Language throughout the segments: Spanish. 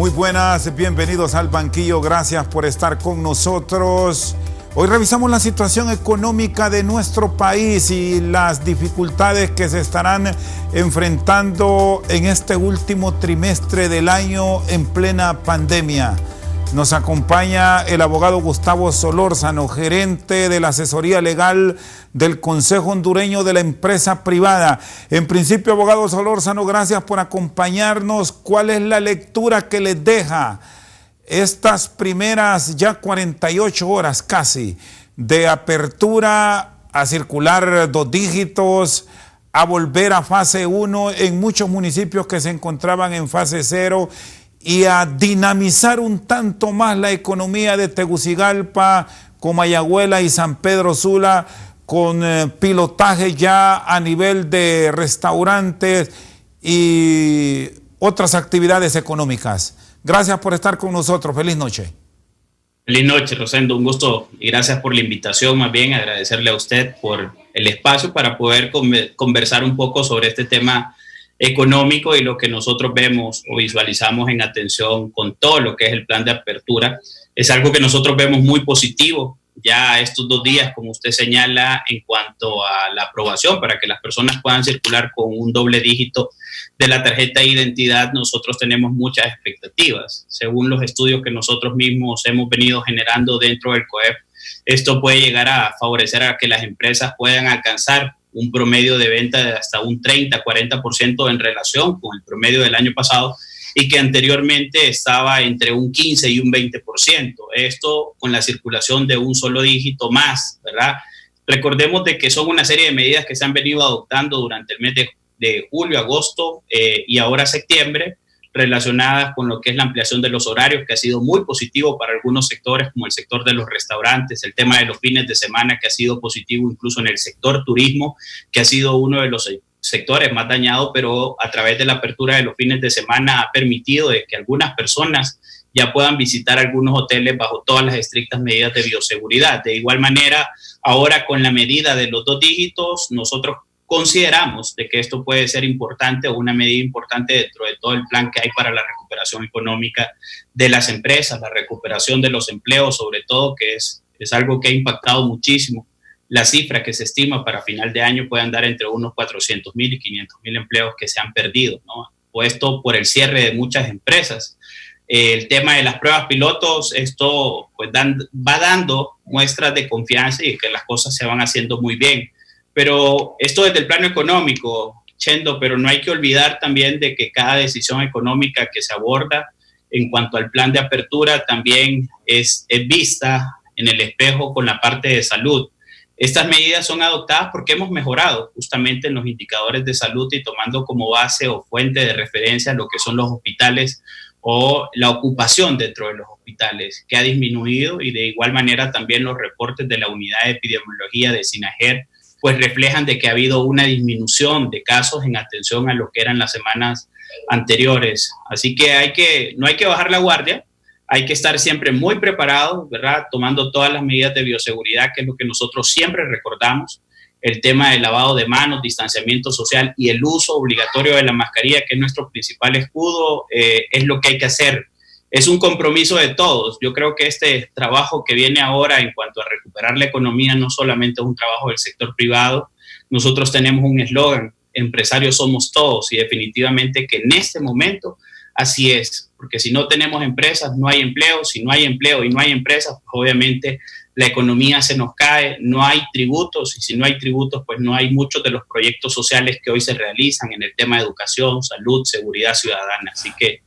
Muy buenas, bienvenidos al Banquillo, gracias por estar con nosotros. Hoy revisamos la situación económica de nuestro país y las dificultades que se estarán enfrentando en este último trimestre del año en plena pandemia. Nos acompaña el abogado Gustavo Solórzano, gerente de la asesoría legal del Consejo Hondureño de la Empresa Privada. En principio, abogado Solórzano, gracias por acompañarnos. ¿Cuál es la lectura que les deja estas primeras ya 48 horas casi de apertura a circular 2 dígitos, a volver a fase 1 en muchos municipios que se encontraban en fase 0 y a dinamizar un tanto más la economía de Tegucigalpa, Comayagüela y San Pedro Sula con pilotaje ya a nivel de restaurantes y otras actividades económicas? Gracias por estar con nosotros. Feliz noche. Feliz noche, Rosendo. Un gusto y gracias por la invitación. Más bien agradecerle a usted por el espacio para poder conversar un poco sobre este tema económico y lo que nosotros vemos o visualizamos en atención con todo lo que es el plan de apertura. Es algo que nosotros vemos muy positivo ya estos 2 días, como usted señala, en cuanto a la aprobación para que las personas puedan circular con un doble dígito de la tarjeta de identidad. Nosotros tenemos muchas expectativas. Según los estudios que nosotros mismos hemos venido generando dentro del COEP, esto puede llegar a favorecer a que las empresas puedan alcanzar un promedio de venta de hasta un 30-40% en relación con el promedio del año pasado y que anteriormente estaba entre un 15 y un 20%. Esto con la circulación de un solo dígito más, ¿verdad? Recordemos de que son una serie de medidas que se han venido adoptando durante el mes de julio, agosto y ahora septiembre, relacionadas con lo que es la ampliación de los horarios, que ha sido muy positivo para algunos sectores, como el sector de los restaurantes, el tema de los fines de semana, que ha sido positivo incluso en el sector turismo, que ha sido uno de los sectores más dañados, pero a través de la apertura de los fines de semana ha permitido de que algunas personas ya puedan visitar algunos hoteles bajo todas las estrictas medidas de bioseguridad. De igual manera, ahora con la medida de los 2 dígitos, nosotros consideramos de que esto puede ser importante o una medida importante dentro de todo el plan que hay para la recuperación económica de las empresas, la recuperación de los empleos, sobre todo, que es algo que ha impactado muchísimo. La cifra que se estima para final de año puede andar entre unos 400,000 y 500,000 empleos que se han perdido, ¿no? Puesto por el cierre de muchas empresas. El tema de las pruebas pilotos, esto pues va dando muestras de confianza y que las cosas se van haciendo muy bien. Pero esto desde el plano económico, Chendo, pero no hay que olvidar también de que cada decisión económica que se aborda en cuanto al plan de apertura también es vista en el espejo con la parte de salud. Estas medidas son adoptadas porque hemos mejorado justamente en los indicadores de salud y tomando como base o fuente de referencia lo que son los hospitales o la ocupación dentro de los hospitales, que ha disminuido, y de igual manera también los reportes de la unidad de epidemiología de SINAGER pues reflejan de que ha habido una disminución de casos en atención a lo que eran las semanas anteriores. Así que no hay que bajar la guardia. Hay que estar siempre muy preparados, ¿verdad? Tomando todas las medidas de bioseguridad, que es lo que nosotros siempre recordamos. El tema del lavado de manos, distanciamiento social y el uso obligatorio de la mascarilla, que es nuestro principal escudo, es lo que hay que hacer. Es un compromiso de todos. Yo creo que este trabajo que viene ahora en cuanto a recuperar la economía no solamente es un trabajo del sector privado. Nosotros tenemos un eslogan: empresarios somos todos, y definitivamente que en este momento así es, porque si no tenemos empresas, no hay empleo. Si no hay empleo y no hay empresas, pues obviamente la economía se nos cae, no hay tributos, y si no hay tributos, pues no hay muchos de los proyectos sociales que hoy se realizan en el tema de educación, salud, seguridad ciudadana. Así que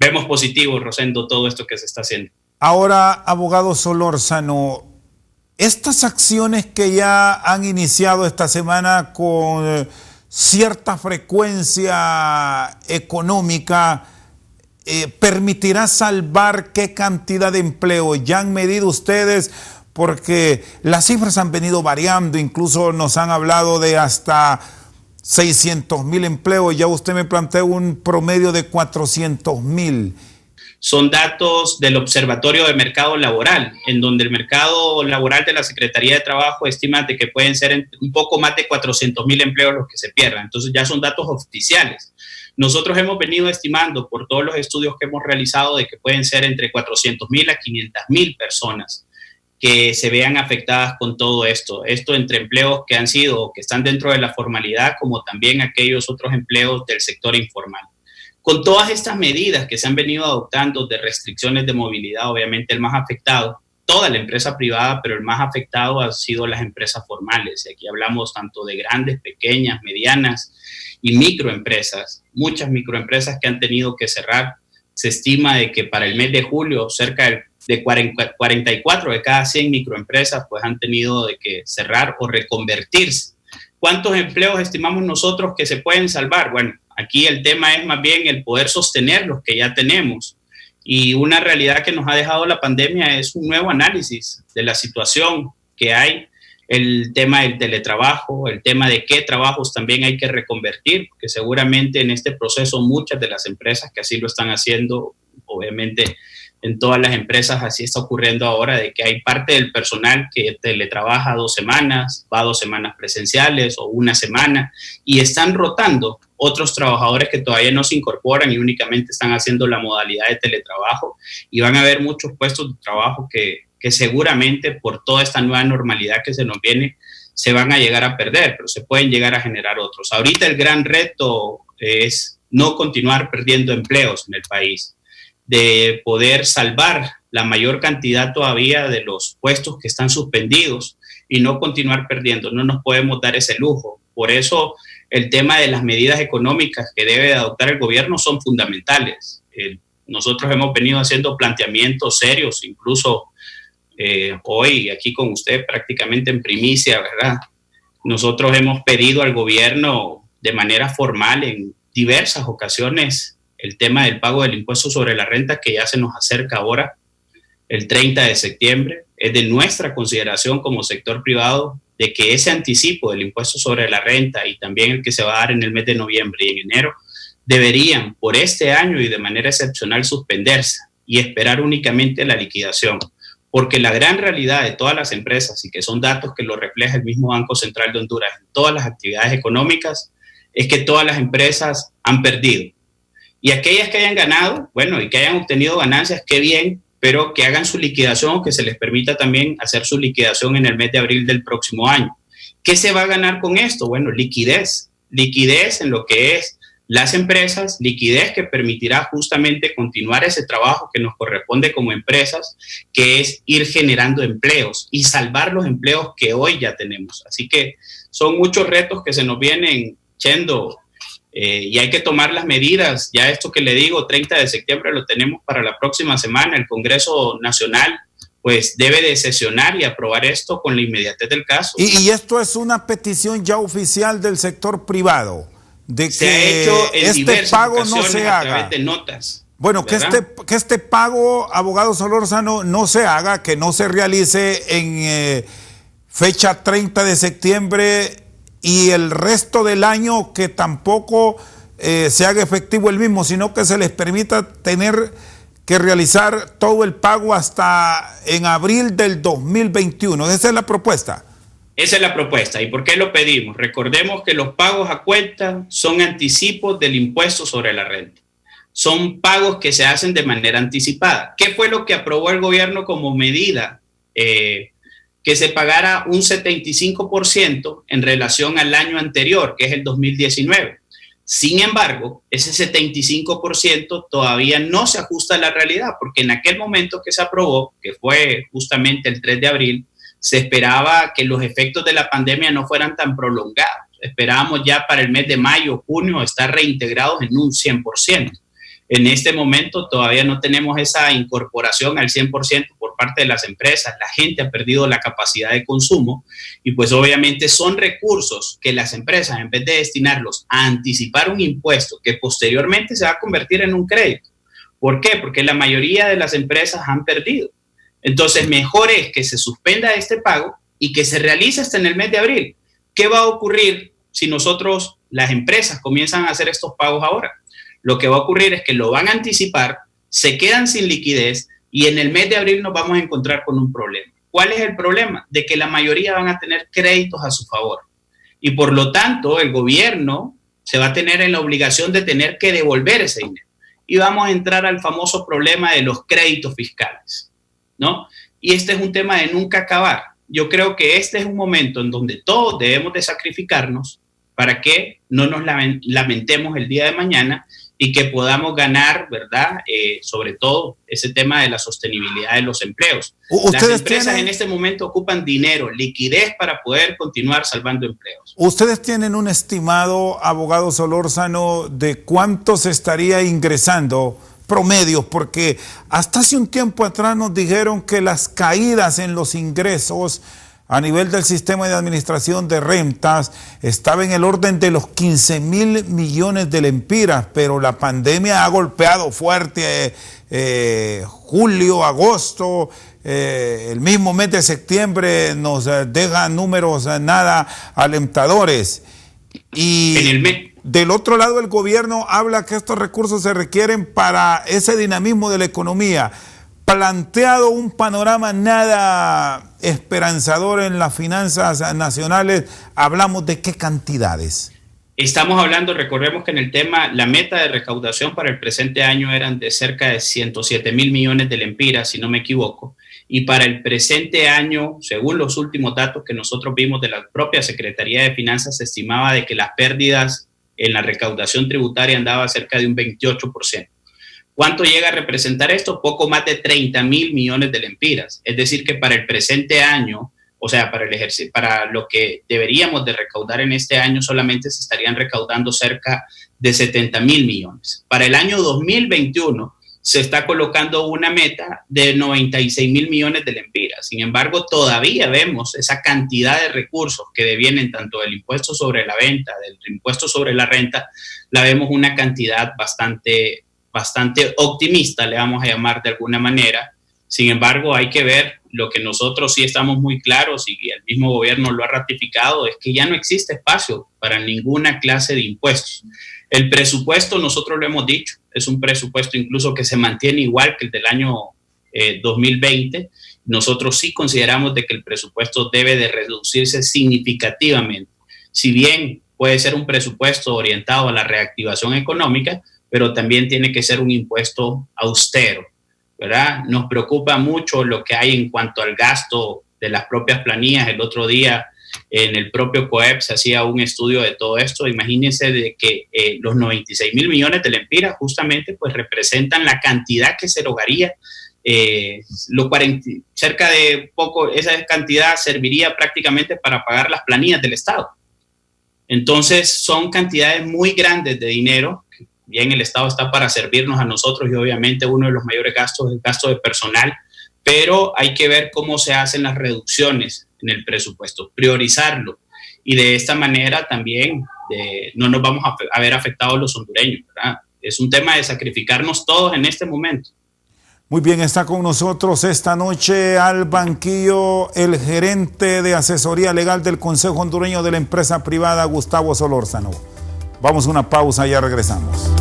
vemos positivo, Rosendo, todo esto que se está haciendo. Ahora, abogado Solórzano, estas acciones que ya han iniciado esta semana con cierta frecuencia económica, ¿permitirá salvar qué cantidad de empleo? ¿Ya han medido ustedes? Porque las cifras han venido variando, incluso nos han hablado de hasta 600,000 empleos, ya usted me plantea un promedio de 400,000. Son datos del Observatorio de Mercado Laboral, en donde el mercado laboral de la Secretaría de Trabajo estima de que pueden ser un poco más de 400,000 empleos los que se pierdan. Entonces ya son datos oficiales. Nosotros hemos venido estimando por todos los estudios que hemos realizado de que pueden ser entre 400,000 a 500,000 personas que se vean afectadas con todo esto. Esto entre empleos que han sido o que están dentro de la formalidad, como también aquellos otros empleos del sector informal. Con todas estas medidas que se han venido adoptando de restricciones de movilidad, obviamente el más afectado, toda la empresa privada, pero el más afectado han sido las empresas formales. Y aquí hablamos tanto de grandes, pequeñas, medianas y microempresas, muchas microempresas que han tenido que cerrar. Se estima de que para el mes de julio cerca de 44 de cada 100 microempresas pues han tenido de que cerrar o reconvertirse. ¿Cuántos empleos estimamos nosotros que se pueden salvar? Bueno, aquí el tema es más bien el poder sostener los que ya tenemos. Y una realidad que nos ha dejado la pandemia es un nuevo análisis de la situación que hay, el tema del teletrabajo, el tema de qué trabajos también hay que reconvertir, porque seguramente en este proceso muchas de las empresas que así lo están haciendo, obviamente en todas las empresas así está ocurriendo ahora, de que hay parte del personal que teletrabaja 2 semanas, va 2 semanas presenciales o 1 semana, y están rotando otros trabajadores que todavía no se incorporan y únicamente están haciendo la modalidad de teletrabajo, y van a haber muchos puestos de trabajo que seguramente por toda esta nueva normalidad que se nos viene, se van a llegar a perder, pero se pueden llegar a generar otros. Ahorita el gran reto es no continuar perdiendo empleos en el país, de poder salvar la mayor cantidad todavía de los puestos que están suspendidos y no continuar perdiendo. No nos podemos dar ese lujo. Por eso el tema de las medidas económicas que debe adoptar el gobierno son fundamentales. Nosotros hemos venido haciendo planteamientos serios, incluso hoy aquí con usted prácticamente en primicia, ¿verdad? Nosotros hemos pedido al gobierno de manera formal en diversas ocasiones el tema del pago del impuesto sobre la renta, que ya se nos acerca ahora, el 30 de septiembre. Es de nuestra consideración como sector privado de que ese anticipo del impuesto sobre la renta y también el que se va a dar en el mes de noviembre y en enero deberían por este año y de manera excepcional suspenderse y esperar únicamente la liquidación. Porque la gran realidad de todas las empresas, y que son datos que lo refleja el mismo Banco Central de Honduras en todas las actividades económicas, es que todas las empresas han perdido. Y aquellas que hayan ganado, bueno, y que hayan obtenido ganancias, qué bien, pero que hagan su liquidación o que se les permita también hacer su liquidación en el mes de abril del próximo año. ¿Qué se va a ganar con esto? Bueno, liquidez en lo que es las empresas, liquidez que permitirá justamente continuar ese trabajo que nos corresponde como empresas, que es ir generando empleos y salvar los empleos que hoy ya tenemos. Así que son muchos retos que se nos vienen, Chendo, y hay que tomar las medidas. Ya esto que le digo, 30 de septiembre lo tenemos para la próxima semana. El Congreso Nacional pues debe de sesionar y aprobar esto con la inmediatez del caso. Y esto es una petición ya oficial del sector privado, de se que ha hecho en este pago no se a haga. través de notas. Bueno, que este pago, abogado Solórzano, no se haga, que no se realice en fecha 30 de septiembre y el resto del año que tampoco se haga efectivo el mismo, sino que se les permita tener que realizar todo el pago hasta en abril del 2021. ¿Esa es la propuesta? Esa es la propuesta. ¿Y por qué lo pedimos? Recordemos que los pagos a cuenta son anticipos del impuesto sobre la renta. Son pagos que se hacen de manera anticipada. ¿Qué fue lo que aprobó el gobierno como medida? Que se pagara un 75% en relación al año anterior, que es el 2019. Sin embargo, ese 75% todavía no se ajusta a la realidad, porque en aquel momento que se aprobó, que fue justamente el 3 de abril, se esperaba que los efectos de la pandemia no fueran tan prolongados. Esperábamos ya para el mes de mayo, junio, estar reintegrados en un 100%. En este momento todavía no tenemos esa incorporación al 100% por parte de las empresas. La gente ha perdido la capacidad de consumo y pues obviamente son recursos que las empresas, en vez de destinarlos a anticipar un impuesto que posteriormente se va a convertir en un crédito. ¿Por qué? Porque la mayoría de las empresas han perdido. Entonces mejor es que se suspenda este pago y que se realice hasta en el mes de abril. ¿Qué va a ocurrir si nosotros, las empresas, comienzan a hacer estos pagos ahora? Lo que va a ocurrir es que lo van a anticipar, se quedan sin liquidez y en el mes de abril nos vamos a encontrar con un problema. ¿Cuál es el problema? De que la mayoría van a tener créditos a su favor. Y por lo tanto, el gobierno se va a tener en la obligación de tener que devolver ese dinero. Y vamos a entrar al famoso problema de los créditos fiscales, ¿no? Y este es un tema de nunca acabar. Yo creo que este es un momento en donde todos debemos de sacrificarnos para que no nos lamentemos el día de mañana y que podamos ganar, ¿verdad? Sobre todo ese tema de la sostenibilidad de los empleos. Las empresas en este momento ocupan dinero, liquidez para poder continuar salvando empleos. ¿Ustedes tienen un estimado, abogado Solórzano, de cuánto se estaría ingresando promedios? Porque hasta hace un tiempo atrás nos dijeron que las caídas en los ingresos a nivel del sistema de administración de rentas estaba en el orden de los 15.000 millones de lempiras, pero la pandemia ha golpeado fuerte julio, agosto, el mismo mes de septiembre nos deja números nada alentadores. Y del otro lado el gobierno habla que estos recursos se requieren para ese dinamismo de la economía. Planteado un panorama nada esperanzador en las finanzas nacionales, ¿hablamos de qué cantidades? Estamos hablando, recordemos que en el tema, la meta de recaudación para el presente año eran de cerca de 107.000 millones de lempiras, si no me equivoco, y para el presente año, según los últimos datos que nosotros vimos de la propia Secretaría de Finanzas, se estimaba de que las pérdidas en la recaudación tributaria andaba cerca de un 28%. ¿Cuánto llega a representar esto? Poco más de 30.000 millones de lempiras. Es decir, que para el presente año, o sea, para lo que deberíamos de recaudar en este año, solamente se estarían recaudando cerca de 70.000 millones. Para el año 2021 se está colocando una meta de 96.000 millones de lempiras. Sin embargo, todavía vemos esa cantidad de recursos que devienen tanto del impuesto sobre la venta, del impuesto sobre la renta, la vemos una cantidad bastante optimista, le vamos a llamar de alguna manera. Sin embargo, hay que ver, lo que nosotros sí estamos muy claros y el mismo gobierno lo ha ratificado, es que ya no existe espacio para ninguna clase de impuestos. El presupuesto, nosotros lo hemos dicho, es un presupuesto incluso que se mantiene igual que el del año 2020. Nosotros sí consideramos de que el presupuesto debe de reducirse significativamente. Si bien puede ser un presupuesto orientado a la reactivación económica, pero también tiene que ser un impuesto austero, ¿verdad? Nos preocupa mucho lo que hay en cuanto al gasto de las propias planillas. El otro día en el propio COEP se hacía un estudio de todo esto. Imagínense de que los 96.000 millones de lempiras justamente pues representan la cantidad que se erogaría. Cerca de poco, esa cantidad serviría prácticamente para pagar las planillas del Estado. Entonces son cantidades muy grandes de dinero. Bien, el Estado está para servirnos a nosotros y obviamente uno de los mayores gastos es el gasto de personal, pero hay que ver cómo se hacen las reducciones en el presupuesto, priorizarlo y de esta manera también no nos vamos a ver afectados los hondureños, ¿verdad? Es un tema de sacrificarnos todos en este momento. Muy bien, está con nosotros esta noche al banquillo el gerente de asesoría legal del Consejo Hondureño de la Empresa Privada, Gustavo Solórzano. Vamos a una pausa y ya regresamos.